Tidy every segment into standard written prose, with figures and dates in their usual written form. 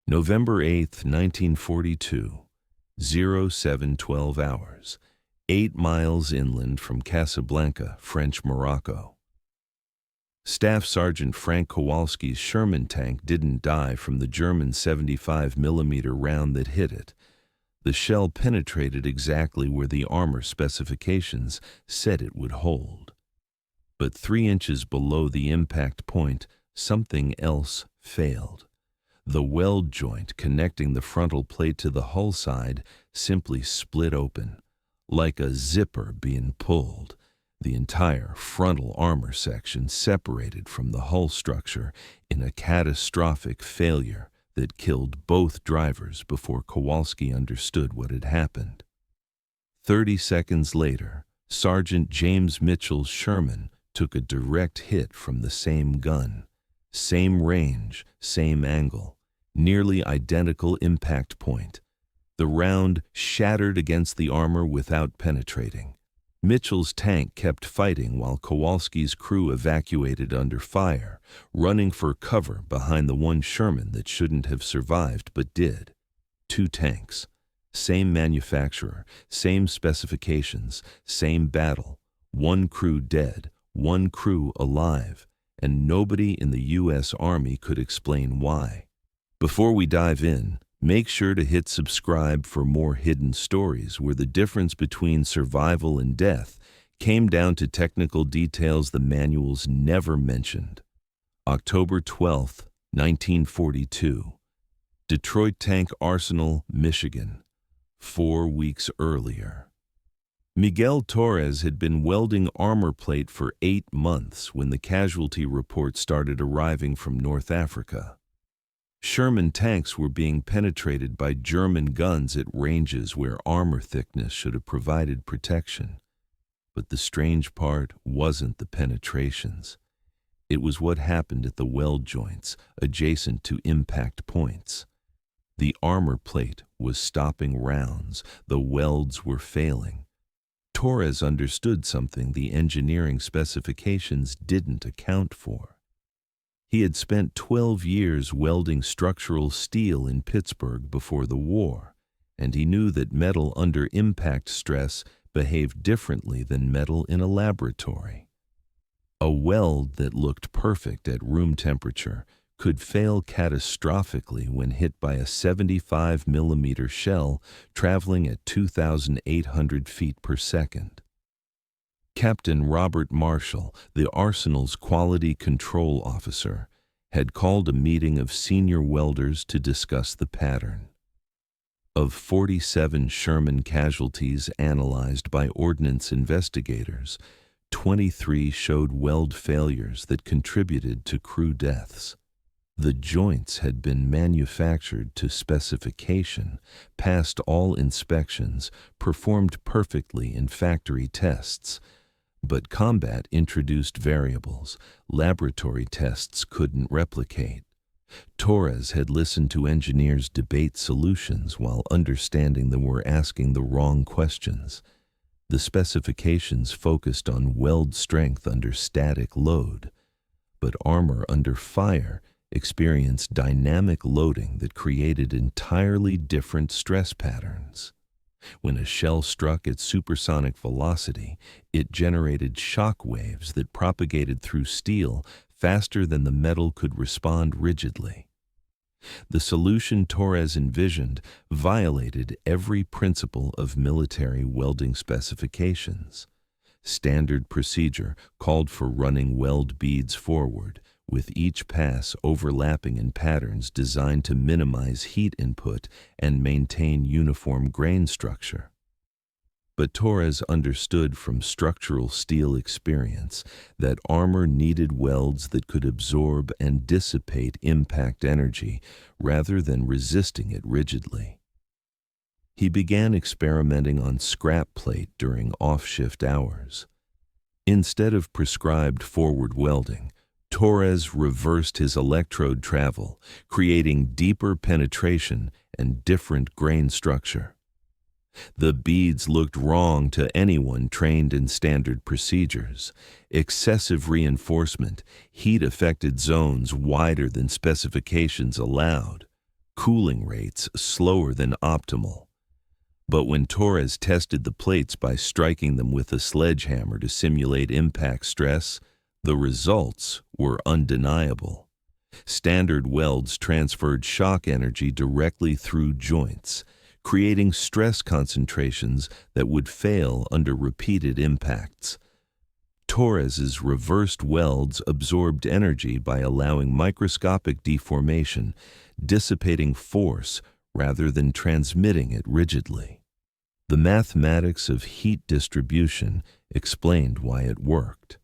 November 8, 1942, 0712 hours, 8 miles inland from Casablanca, French Morocco. Staff Sergeant Frank Kowalski's Sherman tank didn't die from the German 75mm round that hit it. The shell penetrated exactly where the armor specifications said it would hold. But 3 inches below the impact point, something else failed. The weld joint connecting the frontal plate to the hull side simply split open, like a zipper being pulled. The entire frontal armor section separated from the hull structure in a catastrophic failure that killed both drivers before Kowalski understood what had happened. 30 seconds later, Sergeant James Mitchell's Sherman took a direct hit from the same gun. Same range, same angle, nearly identical impact point. The round shattered against the armor without penetrating. Mitchell's tank kept fighting while Kowalski's crew evacuated under fire, running for cover behind the one Sherman that shouldn't have survived but did. 2 tanks, same manufacturer, same specifications, same battle, 1 crew dead, 1 crew alive, and nobody in the U.S. Army could explain why. Before we dive in, make sure to hit subscribe for more hidden stories where the difference between survival and death came down to technical details the manuals never mentioned. October 12, 1942. Detroit Tank Arsenal, Michigan. 4 weeks earlier. Miguel Torres had been welding armor plate for 8 months when the casualty reports started arriving from North Africa. Sherman tanks were being penetrated by German guns at ranges where armor thickness should have provided protection. But the strange part wasn't the penetrations. It was what happened at the weld joints adjacent to impact points. The armor plate was stopping rounds, the welds were failing. Torres understood something the engineering specifications didn't account for. He had spent 12 years welding structural steel in Pittsburgh before the war, and he knew that metal under impact stress behaved differently than metal in a laboratory. A weld that looked perfect at room temperature could fail catastrophically when hit by a 75mm shell traveling at 2,800 feet per second. Captain Robert Marshall, the Arsenal's quality control officer, had called a meeting of senior welders to discuss the pattern. Of 47 Sherman casualties analyzed by ordnance investigators, 23 showed weld failures that contributed to crew deaths. The joints had been manufactured to specification, passed all inspections, performed perfectly in factory tests. But combat introduced variables laboratory tests couldn't replicate. Torres had listened to engineers debate solutions while understanding they were asking the wrong questions. The specifications focused on weld strength under static load, but armor under fire experienced dynamic loading that created entirely different stress patterns. When a shell struck at supersonic velocity, it generated shock waves that propagated through steel faster than the metal could respond rigidly. The solution Torres envisioned violated every principle of military welding specifications. Standard procedure called for running weld beads forward, with each pass overlapping in patterns designed to minimize heat input and maintain uniform grain structure. But Torres understood from structural steel experience that armor needed welds that could absorb and dissipate impact energy rather than resisting it rigidly. He began experimenting on scrap plate during off-shift hours. Instead of prescribed forward welding, Torres reversed his electrode travel, creating deeper penetration and different grain structure. The beads looked wrong to anyone trained in standard procedures. Excessive reinforcement, heat-affected zones wider than specifications allowed. cooling rates slower than optimal. But when Torres tested the plates by striking them with a sledgehammer to simulate impact stress, the results were undeniable. Standard welds transferred shock energy directly through joints, creating stress concentrations that would fail under repeated impacts. Torres's reversed welds absorbed energy by allowing microscopic deformation, dissipating force rather than transmitting it rigidly. The mathematics of heat distribution explained why it worked.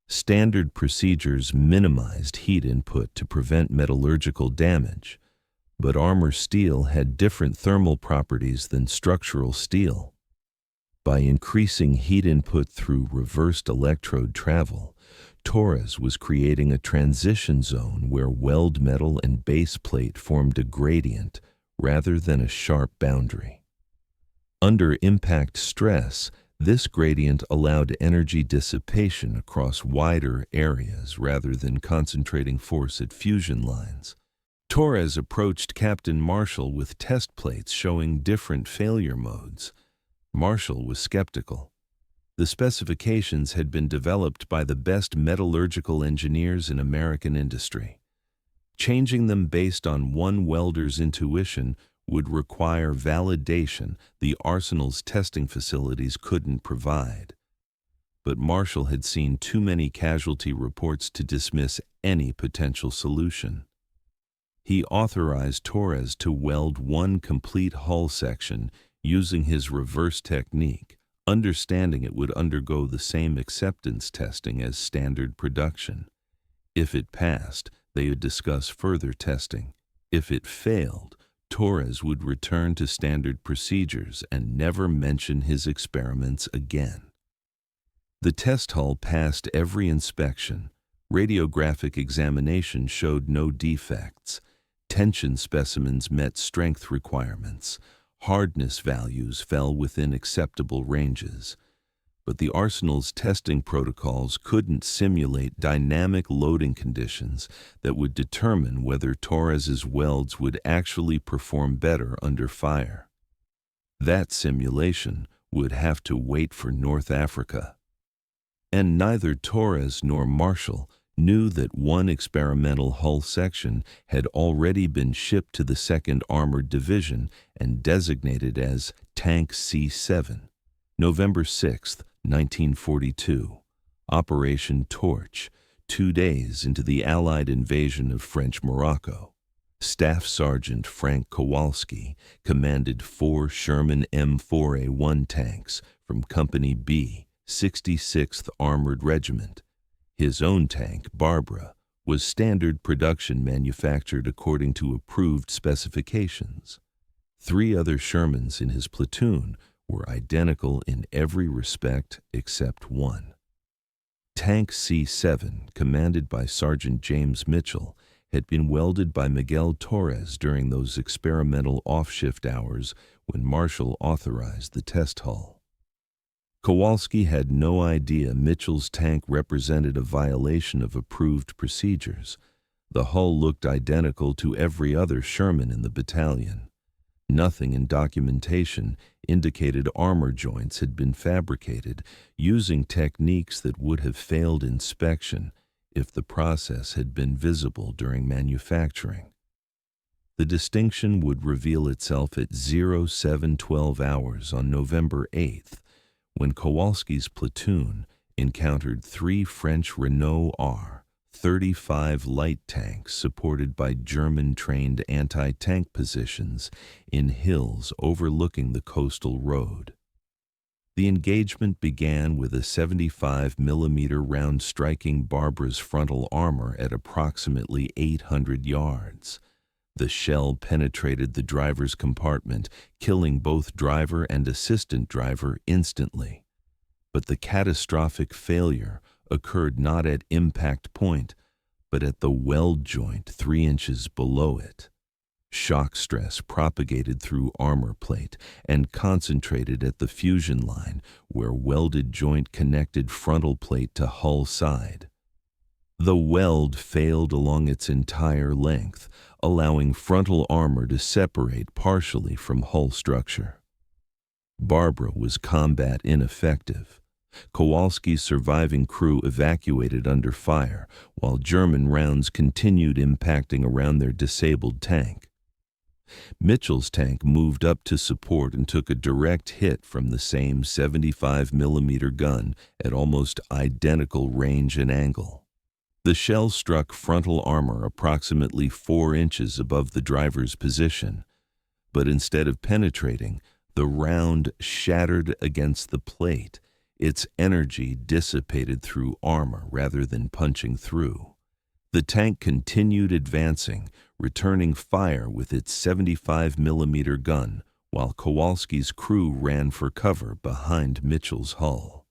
Standard procedures minimized heat input to prevent metallurgical damage, but armor steel had different thermal properties than structural steel. By increasing heat input through reversed electrode travel, Torres was creating a transition zone where weld metal and base plate formed a gradient rather than a sharp boundary. Under impact stress, this gradient allowed energy dissipation across wider areas rather than concentrating force at fusion lines. Torres approached Captain Marshall with test plates showing different failure modes. Marshall was skeptical. The specifications had been developed by the best metallurgical engineers in American industry. Changing them based on one welder's intuition would require validation the arsenal's testing facilities couldn't provide. But Marshall had seen too many casualty reports to dismiss any potential solution. He authorized Torres to weld one complete hull section using his reverse technique, understanding it would undergo the same acceptance testing as standard production. If it passed, they would discuss further testing. If it failed, Torres would return to standard procedures and never mention his experiments again. The test hull passed every inspection. Radiographic examination showed no defects. Tension specimens met strength requirements. Hardness values fell within acceptable ranges. But the arsenal's testing protocols couldn't simulate dynamic loading conditions that would determine whether Torres's welds would actually perform better under fire. That simulation would have to wait for North Africa. And neither Torres nor Marshall knew that one experimental hull section had already been shipped to the 2nd Armored Division and designated as Tank C7. November 6, 1942. Operation Torch, 2 days into the Allied invasion of French Morocco. Staff Sergeant Frank Kowalski commanded 4 Sherman M4A1 tanks from Company B, 66th Armored Regiment. His own tank, Barbara, was standard production manufactured according to approved specifications. 3 other Shermans in his platoon were identical in every respect except one. Tank C7, commanded by Sergeant James Mitchell, had been welded by Miguel Torres during those experimental off-shift hours when Marshall authorized the test hull. Kowalski had no idea Mitchell's tank represented a violation of approved procedures. The hull looked identical to every other Sherman in the battalion. Nothing in documentation indicated armor joints had been fabricated using techniques that would have failed inspection if the process had been visible during manufacturing. The distinction would reveal itself at 0712 hours on November 8th, when Kowalski's platoon encountered 3 French Renault R-35 light tanks supported by German-trained anti-tank positions in hills overlooking the coastal road. The engagement began with a 75mm round striking Barbara's frontal armor at approximately 800 yards. The shell penetrated the driver's compartment, killing both driver and assistant driver instantly. But the catastrophic failure occurred not at impact point, but at the weld joint 3 inches below it. Shock stress propagated through armor plate and concentrated at the fusion line where welded joint connected frontal plate to hull side. The weld failed along its entire length, allowing frontal armor to separate partially from hull structure. Barbara was combat ineffective. Kowalski's surviving crew evacuated under fire, while German rounds continued impacting around their disabled tank. Mitchell's tank moved up to support and took a direct hit from the same 75mm gun at almost identical range and angle. The shell struck frontal armor approximately 4 inches above the driver's position, but instead of penetrating, the round shattered against the plate. Its energy dissipated through armor rather than punching through. The tank continued advancing, returning fire with its 75mm gun, while Kowalski's crew ran for cover behind Mitchell's hull.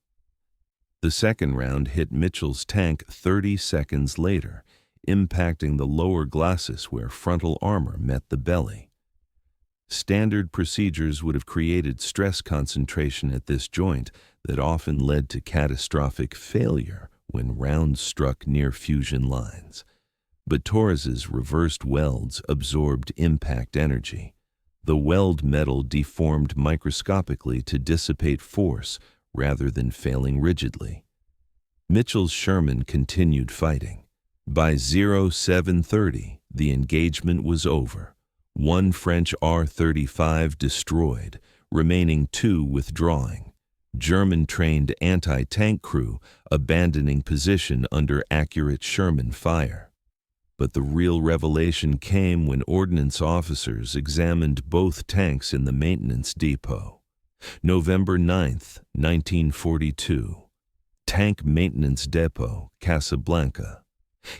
The second round hit Mitchell's tank 30 seconds later, impacting the lower glacis where frontal armor met the belly. Standard procedures would have created stress concentration at this joint that often led to catastrophic failure when rounds struck near fusion lines. But Torres's reversed welds absorbed impact energy. The weld metal deformed microscopically to dissipate force rather than failing rigidly. Mitchell's Sherman continued fighting. By 07:30, the engagement was over. 1 French R-35 destroyed, remaining 2 withdrawing. German-trained anti-tank crew abandoning position under accurate Sherman fire. But the real revelation came when ordnance officers examined both tanks in the maintenance depot. November 9, 1942. Tank Maintenance Depot, Casablanca.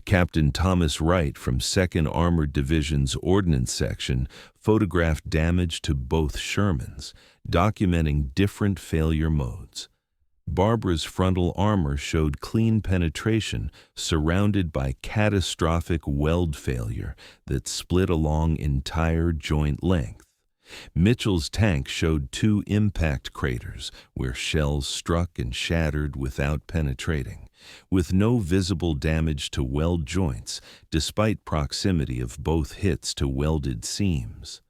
Captain Thomas Wright from 2nd Armored Division's Ordnance Section photographed damage to both Shermans, documenting different failure modes. Barbara's frontal armor showed clean penetration surrounded by catastrophic weld failure that split along entire joint length. Mitchell's tank showed 2 impact craters where shells struck and shattered without penetrating, with no visible damage to weld joints despite proximity of both hits to welded seams.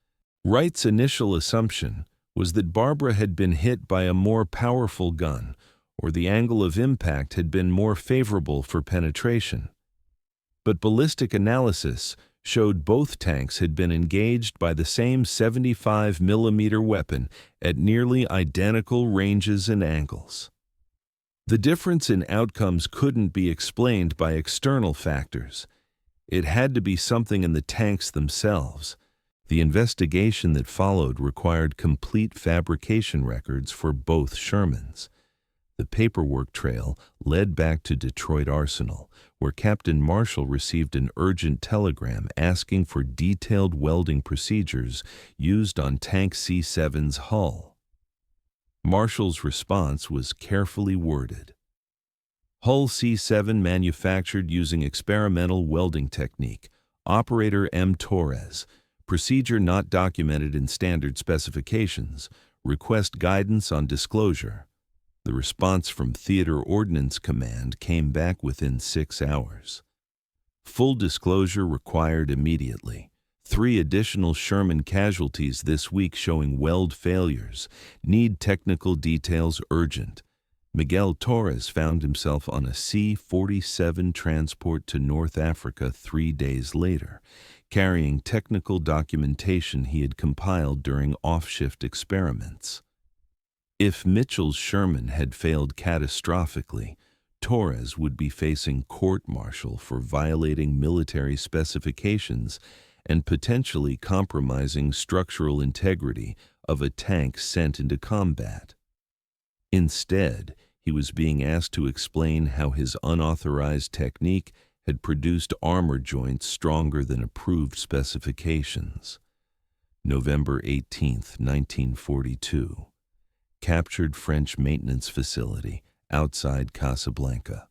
Wright's initial assumption was that Barbara had been hit by a more powerful gun, or the angle of impact had been more favorable for penetration. But ballistic analysis showed both tanks had been engaged by the same 75mm weapon at nearly identical ranges and angles. The difference in outcomes couldn't be explained by external factors. It had to be something in the tanks themselves. The investigation that followed required complete fabrication records for both Shermans. The paperwork trail led back to Detroit Arsenal, where Captain Marshall received an urgent telegram asking for detailed welding procedures used on Tank C7's hull. Marshall's response was carefully worded. Hull C7 manufactured using experimental welding technique. Operator M. Torres. Procedure not documented in standard specifications. Request guidance on disclosure. The response from Theater Ordnance Command came back within 6 hours. Full disclosure required immediately. 3 additional Sherman casualties this week showing weld failures. Need technical details urgent. Miguel Torres found himself on a C-47 transport to North Africa 3 days later, carrying technical documentation he had compiled during off-shift experiments. If Mitchell's Sherman had failed catastrophically, Torres would be facing court-martial for violating military specifications and potentially compromising structural integrity of a tank sent into combat. Instead, he was being asked to explain how his unauthorized technique had produced armor joints stronger than approved specifications. November 18, 1942. Captured French maintenance facility outside Casablanca.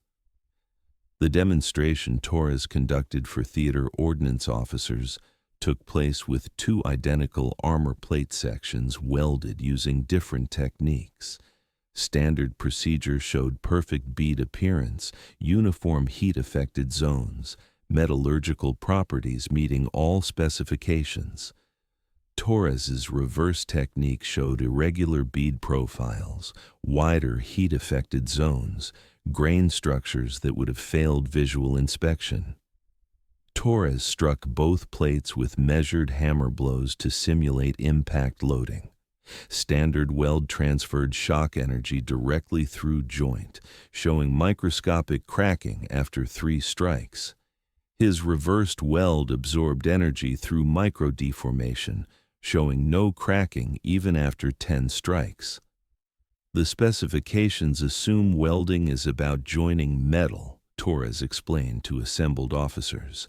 The demonstration Torres conducted for theater ordnance officers took place with 2 identical armor plate sections welded using different techniques. Standard procedure showed perfect bead appearance, uniform heat-affected zones, metallurgical properties meeting all specifications. Torres's reverse technique showed irregular bead profiles, wider heat-affected zones, grain structures that would have failed visual inspection. Torres struck both plates with measured hammer blows to simulate impact loading. Standard weld transferred shock energy directly through joint, showing microscopic cracking after 3 strikes. His reversed weld absorbed energy through micro-deformation, showing no cracking even after 10 strikes. The specifications assume welding is about joining metal, Torres explained to assembled officers.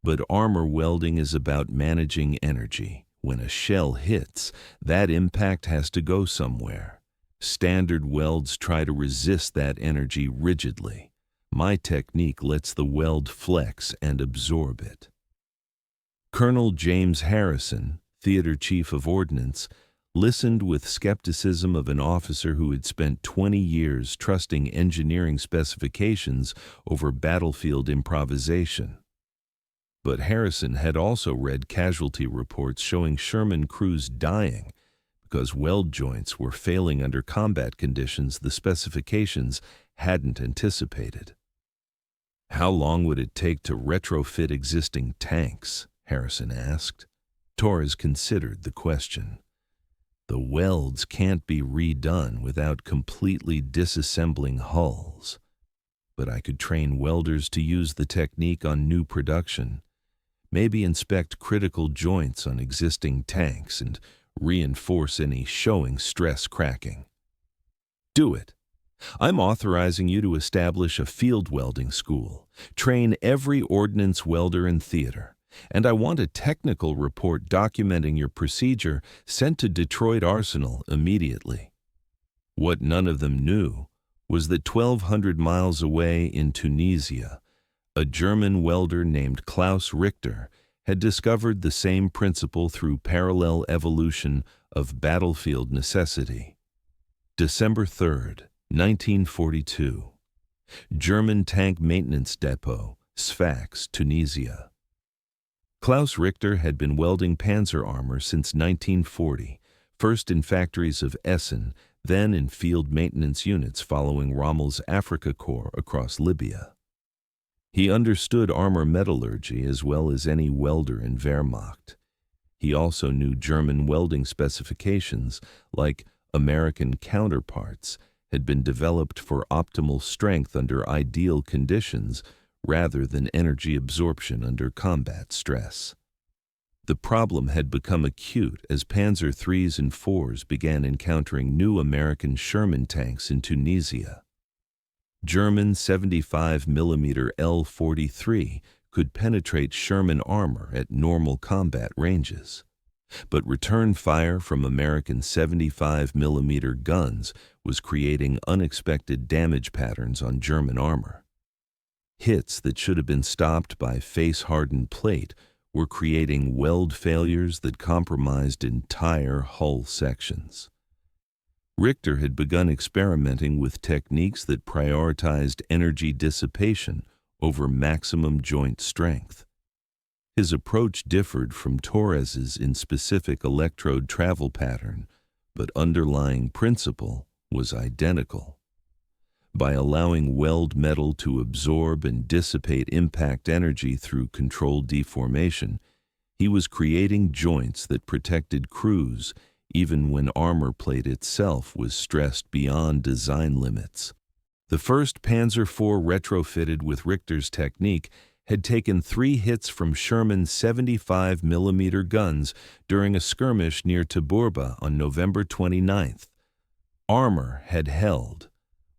But armor welding is about managing energy. When a shell hits, that impact has to go somewhere. Standard welds try to resist that energy rigidly. My technique lets the weld flex and absorb it. Colonel James Harrison, theater chief of ordnance, listened with skepticism of an officer who had spent 20 years trusting engineering specifications over battlefield improvisation. But Harrison had also read casualty reports showing Sherman crews dying because weld joints were failing under combat conditions the specifications hadn't anticipated. How long would it take to retrofit existing tanks? Harrison asked. Torres considered the question. The welds can't be redone without completely disassembling hulls. But I could train welders to use the technique on new production, maybe inspect critical joints on existing tanks and reinforce any showing stress cracking. Do it. I'm authorizing you to establish a field welding school, train every ordnance welder in theater, and I want a technical report documenting your procedure sent to Detroit Arsenal immediately. What none of them knew was that 1,200 miles away in Tunisia, a German welder named Klaus Richter had discovered the same principle through parallel evolution of battlefield necessity. December 3, 1942. German Tank Maintenance Depot, Sfax, Tunisia. Klaus Richter had been welding panzer armor since 1940, first in factories of Essen, then in field maintenance units following Rommel's Afrika Korps across Libya. He understood armor metallurgy as well as any welder in Wehrmacht. He also knew German welding specifications, like American counterparts, had been developed for optimal strength under ideal conditions rather than energy absorption under combat stress. The problem had become acute as Panzer IIIs and IVs began encountering new American Sherman tanks in Tunisia. German 75mm L-43 could penetrate Sherman armor at normal combat ranges, but return fire from American 75mm guns was creating unexpected damage patterns on German armor. Hits that should have been stopped by face-hardened plate were creating weld failures that compromised entire hull sections. Richter had begun experimenting with techniques that prioritized energy dissipation over maximum joint strength. His approach differed from Torres's in specific electrode travel pattern, but underlying principle was identical. By allowing weld metal to absorb and dissipate impact energy through controlled deformation, he was creating joints that protected crews even when armor plate itself was stressed beyond design limits. The first Panzer IV retrofitted with Richter's technique had taken 3 hits from Sherman's 75mm guns during a skirmish near Taburba on November 29th. Armor had held.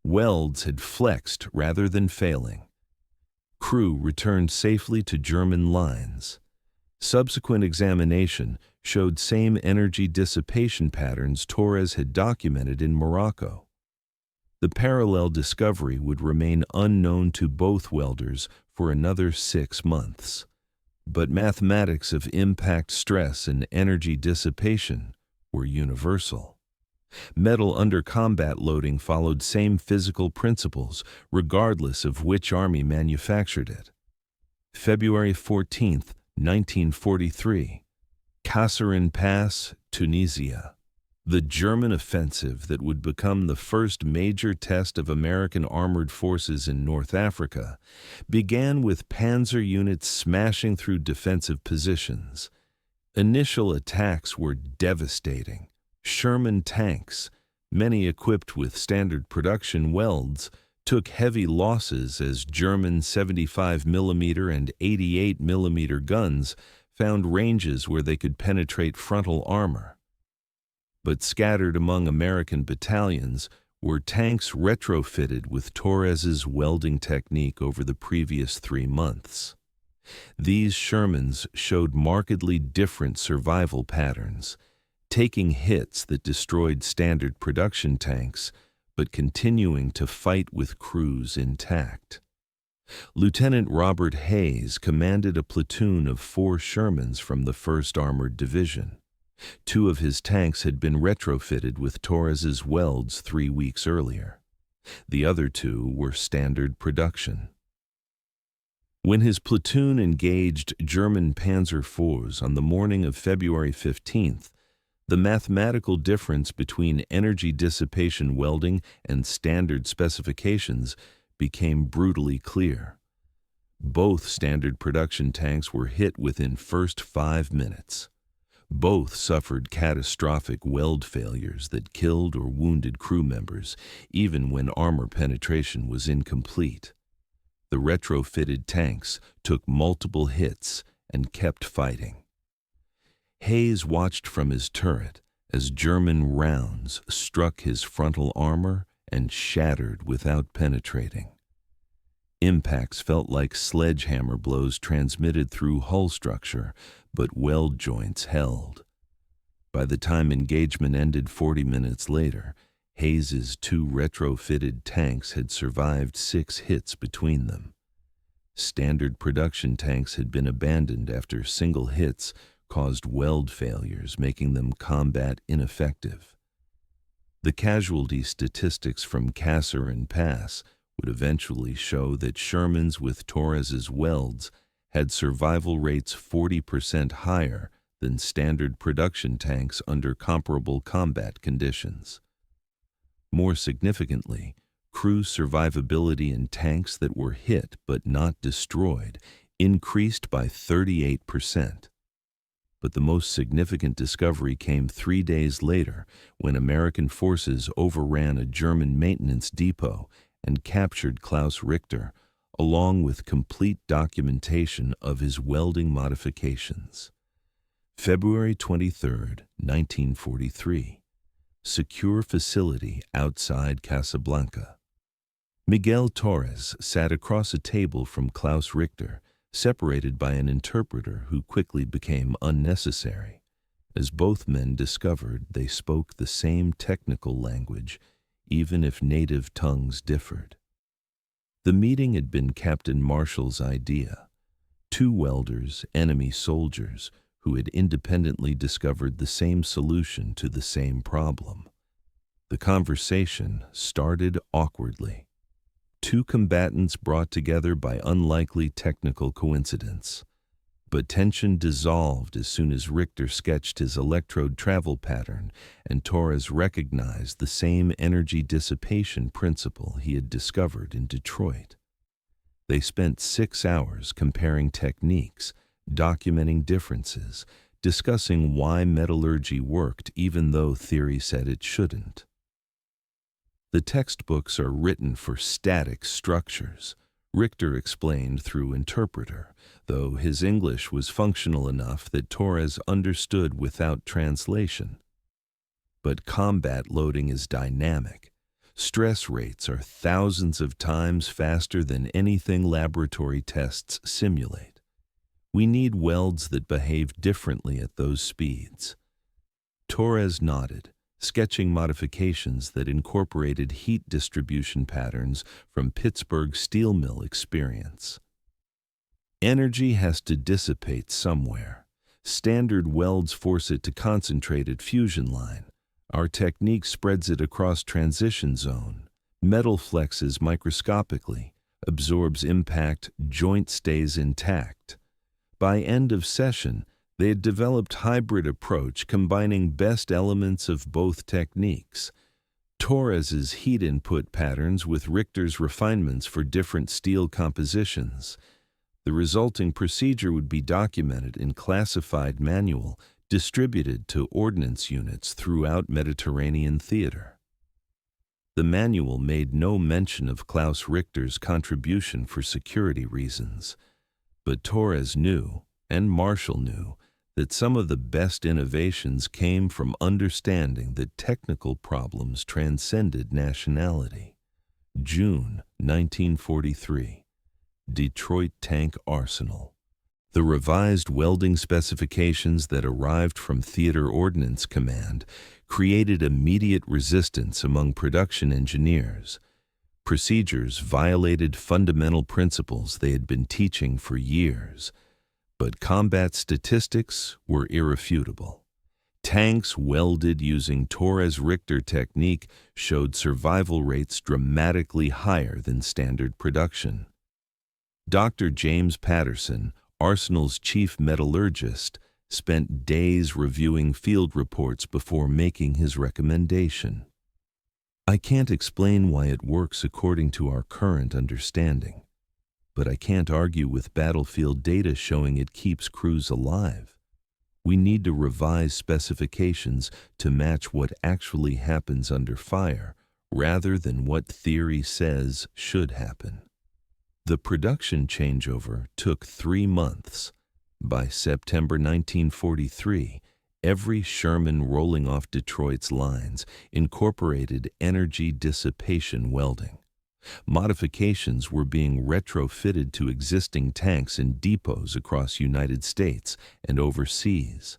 Welds had flexed rather than failing. Crew returned safely to German lines. Subsequent examination showed same energy dissipation patterns Torres had documented in Morocco. The parallel discovery would remain unknown to both welders for another 6 months. But mathematics of impact stress and energy dissipation were universal. Metal under combat loading followed same physical principles, regardless of which army manufactured it. February 14, 1943. Kasserine Pass, Tunisia. The German offensive that would become the first major test of American armored forces in North Africa began with panzer units smashing through defensive positions. Initial attacks were devastating. Sherman tanks, many equipped with standard production welds, took heavy losses as German 75mm and 88mm guns found ranges where they could penetrate frontal armor. But scattered among American battalions were tanks retrofitted with Torres's welding technique over the previous 3 months. These Shermans showed markedly different survival patterns, taking hits that destroyed standard production tanks, but continuing to fight with crews intact. Lieutenant Robert Hayes commanded a platoon of 4 Shermans from the 1st Armored Division. 2 of his tanks had been retrofitted with Torres's welds 3 weeks earlier. The other 2 were standard production. When his platoon engaged German Panzer IVs on the morning of February 15th, the mathematical difference between energy dissipation welding and standard specifications became brutally clear. Both standard production tanks were hit within first 5 minutes. Both suffered catastrophic weld failures that killed or wounded crew members, even when armor penetration was incomplete. The retrofitted tanks took multiple hits and kept fighting. Hayes watched from his turret as German rounds struck his frontal armor and shattered without penetrating. Impacts felt like sledgehammer blows transmitted through hull structure, but weld joints held. By the time engagement ended 40 minutes later, Hayes's 2 retrofitted tanks had survived 6 hits between them. Standard production tanks had been abandoned after single hits caused weld failures, making them combat ineffective. The casualty statistics from Kasserine Pass would eventually show that Shermans with Torres's welds had survival rates 40% higher than standard production tanks under comparable combat conditions. More significantly, crew survivability in tanks that were hit but not destroyed increased by 38%. But the most significant discovery came 3 days later when American forces overran a German maintenance depot and captured Klaus Richter, along with complete documentation of his welding modifications. February 23, 1943. Secure facility outside Casablanca. Miguel Torres sat across a table from Klaus Richter, separated by an interpreter who quickly became unnecessary. As both men discovered, they spoke the same technical language, even if native tongues differed. The meeting had been Captain Marshall's idea. 2 welders, enemy soldiers, who had independently discovered the same solution to the same problem. The conversation started awkwardly. 2 combatants brought together by unlikely technical coincidence. But tension dissolved as soon as Richter sketched his electrode travel pattern and Torres recognized the same energy dissipation principle he had discovered in Detroit. They spent 6 hours comparing techniques, documenting differences, discussing why metallurgy worked even though theory said it shouldn't. The textbooks are written for static structures, Richter explained through interpreter, though his English was functional enough that Torres understood without translation. But combat loading is dynamic. Stress rates are thousands of times faster than anything laboratory tests simulate. We need welds that behave differently at those speeds. Torres nodded, sketching modifications that incorporated heat distribution patterns from Pittsburgh steel mill experience. Energy has to dissipate somewhere. Standard welds force it to concentrate at fusion line. Our technique spreads it across transition zone. Metal flexes microscopically. absorbs impact, joint stays intact. By end of session, they had developed hybrid approach combining best elements of both techniques. Torres's heat input patterns with Richter's refinements for different steel compositions. The resulting procedure would be documented in classified manual distributed to ordnance units throughout Mediterranean theater. The manual made no mention of Klaus Richter's contribution for security reasons, but Torres knew, and Marshall knew, that some of the best innovations came from understanding that technical problems transcended nationality. June 1943. Detroit Tank Arsenal. The revised welding specifications that arrived from Theater Ordnance Command created immediate resistance among production engineers. Procedures violated fundamental principles they had been teaching for years, but combat statistics were irrefutable. Tanks welded using Torres-Richter technique showed survival rates dramatically higher than standard production. Dr. James Patterson, Arsenal's chief metallurgist, spent days reviewing field reports before making his recommendation. I can't explain why it works according to our current understanding, but I can't argue with battlefield data showing it keeps crews alive. We need to revise specifications to match what actually happens under fire, rather than what theory says should happen. The production changeover took 3 months. By September 1943, every Sherman rolling off Detroit's lines incorporated energy dissipation welding. Modifications were being retrofitted to existing tanks in depots across United States and overseas.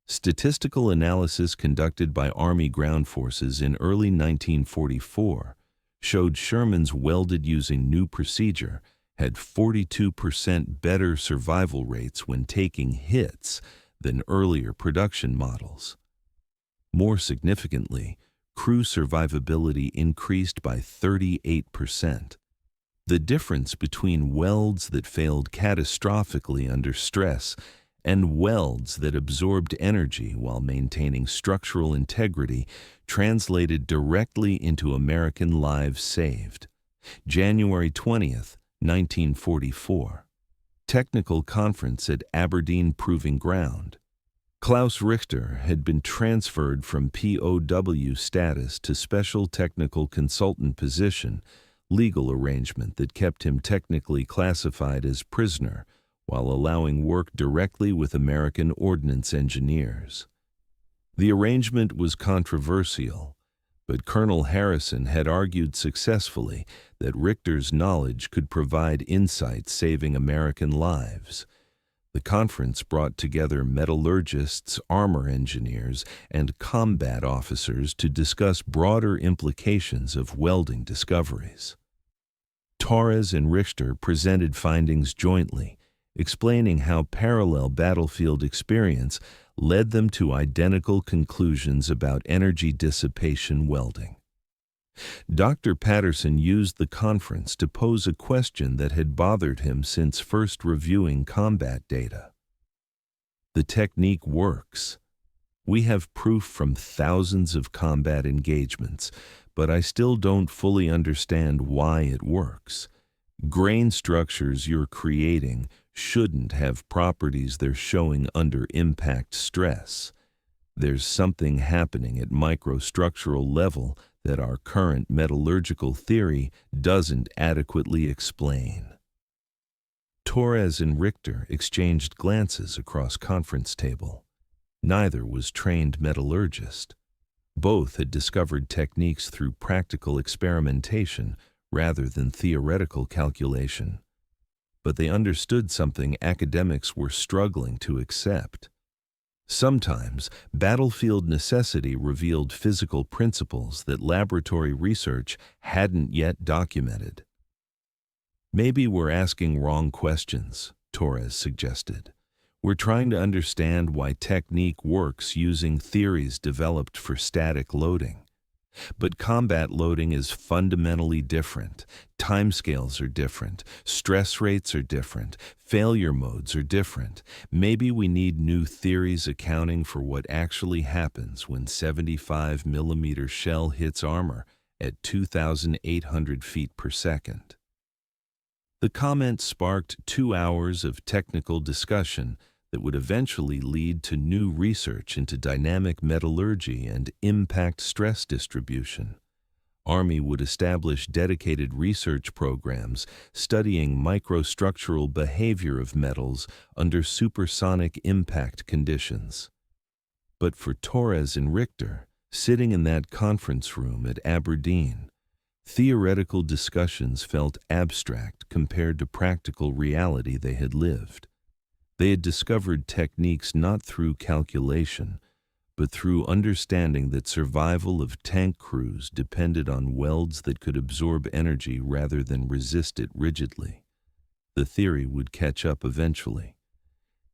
Statistical analysis conducted by Army ground forces in early 1944 showed Sherman's welded using new procedure had 42% better survival rates when taking hits than earlier production models. More significantly, crew survivability increased by 38%. The difference between welds that failed catastrophically under stress and welds that absorbed energy while maintaining structural integrity translated directly into American lives saved. January 20th, 1944. Technical conference at Aberdeen Proving Ground. Klaus Richter had been transferred from POW status to Special Technical Consultant position, legal arrangement that kept him technically classified as prisoner while allowing work directly with American ordnance engineers. The arrangement was controversial, but Colonel Harrison had argued successfully that Richter's knowledge could provide insight saving American lives. The conference brought together metallurgists, armor engineers, and combat officers to discuss broader implications of welding discoveries. Torres and Richter presented findings jointly, explaining how parallel battlefield experience led them to identical conclusions about energy dissipation welding. Dr. Patterson used the conference to pose a question that had bothered him since first reviewing combat data. The technique works. We have proof from thousands of combat engagements, but I still don't fully understand why it works. Grain structures you're creating shouldn't have properties they're showing under impact stress. There's something happening at microstructural level that our current metallurgical theory doesn't adequately explain. Torres and Richter exchanged glances across conference table. Neither was trained metallurgist. Both had discovered techniques through practical experimentation rather than theoretical calculation. But they understood something academics were struggling to accept. Sometimes, battlefield necessity revealed physical principles that laboratory research hadn't yet documented. Maybe we're asking wrong questions, Torres suggested. We're trying to understand why technique works using theories developed for static loading. But combat loading is fundamentally different. Timescales are different. Stress rates are different. Failure modes are different. Maybe we need new theories accounting for what actually happens when 75 mm shell hits armor at 2,800 feet per second. The comment sparked 2 hours of technical discussion that would eventually lead to new research into dynamic metallurgy and impact stress distribution. Army would establish dedicated research programs studying microstructural behavior of metals under supersonic impact conditions. But for Torres and Richter, sitting in that conference room at Aberdeen, theoretical discussions felt abstract compared to practical reality they had lived. They had discovered techniques not through calculation, but through understanding that survival of tank crews depended on welds that could absorb energy rather than resist it rigidly. The theory would catch up eventually.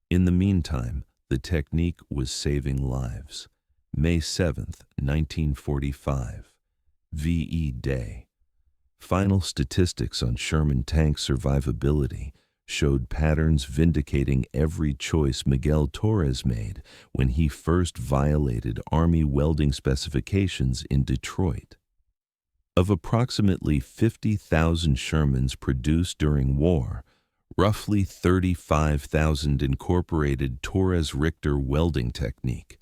In the meantime, the technique was saving lives. May 7, 1945. VE Day. Final statistics on Sherman tank survivability showed patterns vindicating every choice Miguel Torres made when he first violated Army welding specifications in Detroit. Of approximately 50,000 Shermans produced during war, roughly 35,000 incorporated Torres-Richter welding technique.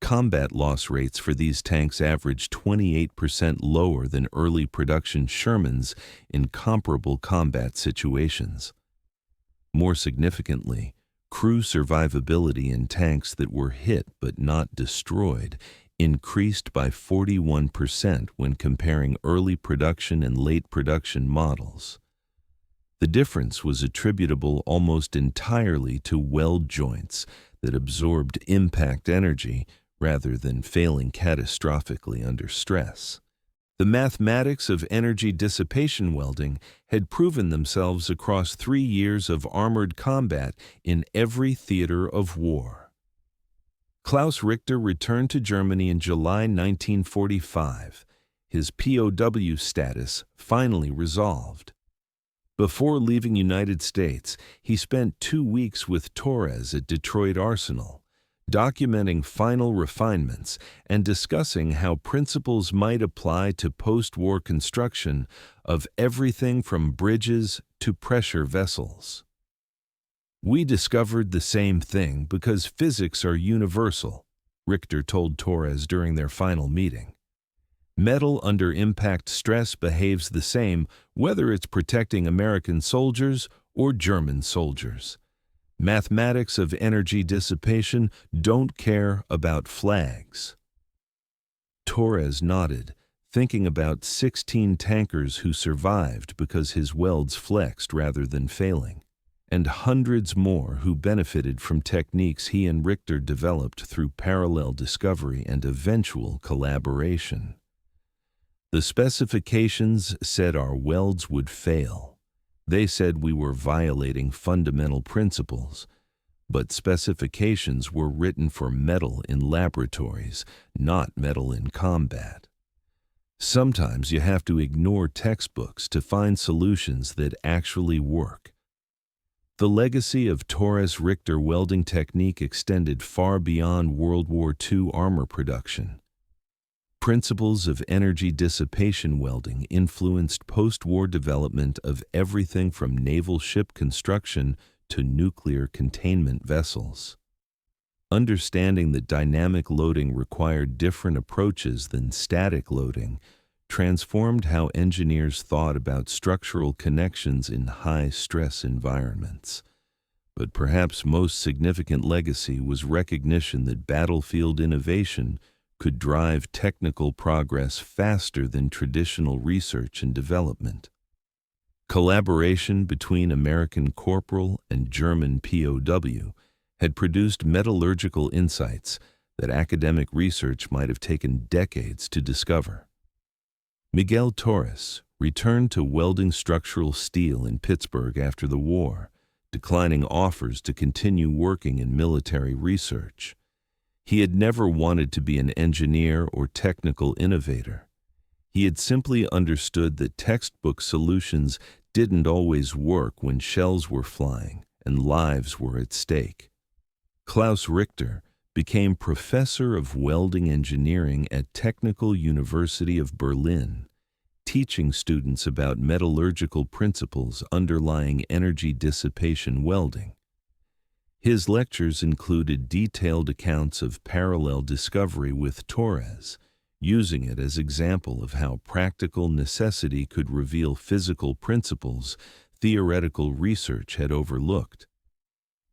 Combat loss rates for these tanks averaged 28% lower than early production Shermans in comparable combat situations. More significantly, crew survivability in tanks that were hit but not destroyed increased by 41% when comparing early production and late production models. The difference was attributable almost entirely to weld joints that absorbed impact energy rather than failing catastrophically under stress. The mathematics of energy dissipation welding had proven themselves across 3 years of armored combat in every theater of war. Klaus Richter returned to Germany in July 1945, his POW status finally resolved. Before leaving United States, he spent 2 weeks with Torres at Detroit Arsenal, documenting final refinements and discussing how principles might apply to post-war construction of everything from bridges to pressure vessels. "We discovered the same thing because physics are universal," Richter told Torres during their final meeting. "Metal under impact stress behaves the same whether it's protecting American soldiers or German soldiers. Mathematics of energy dissipation don't care about flags." Torres nodded, thinking about 16 tankers who survived because his welds flexed rather than failing, and hundreds more who benefited from techniques he and Richter developed through parallel discovery and eventual collaboration. The specifications said our welds would fail. They said we were violating fundamental principles, but specifications were written for metal in laboratories, not metal in combat. Sometimes you have to ignore textbooks to find solutions that actually work. The legacy of Torres-Richter welding technique extended far beyond World War II armor production. Principles of energy dissipation welding influenced post-war development of everything from naval ship construction to nuclear containment vessels. Understanding that dynamic loading required different approaches than static loading transformed how engineers thought about structural connections in high-stress environments. But perhaps most significant legacy was recognition that battlefield innovation could drive technical progress faster than traditional research and development. Collaboration between American corporal and German POW had produced metallurgical insights that academic research might have taken decades to discover. Miguel Torres returned to welding structural steel in Pittsburgh after the war, declining offers to continue working in military research. He had never wanted to be an engineer or technical innovator. He had simply understood that textbook solutions didn't always work when shells were flying and lives were at stake. Klaus Richter became professor of welding engineering at Technical University of Berlin, teaching students about metallurgical principles underlying energy dissipation welding. His lectures included detailed accounts of parallel discovery with Torres, using it as example of how practical necessity could reveal physical principles theoretical research had overlooked.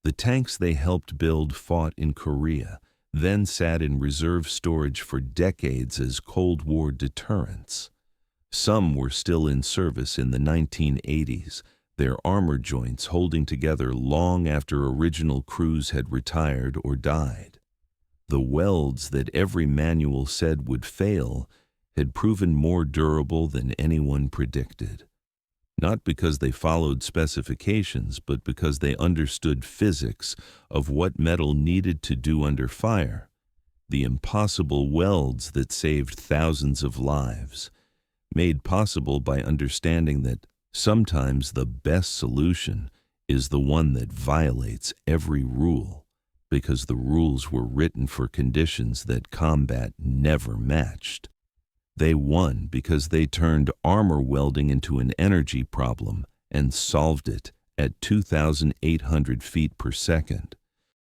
The tanks they helped build fought in Korea, then sat in reserve storage for decades as Cold War deterrents. Some were still in service in the 1980s, their armor joints holding together long after original crews had retired or died. The welds that every manual said would fail had proven more durable than anyone predicted. Not because they followed specifications, but because they understood physics of what metal needed to do under fire, the impossible welds that saved thousands of lives, made possible by understanding that sometimes the best solution is the one that violates every rule, because the rules were written for conditions that combat never matched. They won because they turned armor welding into an energy problem and solved it at 2,800 feet per second.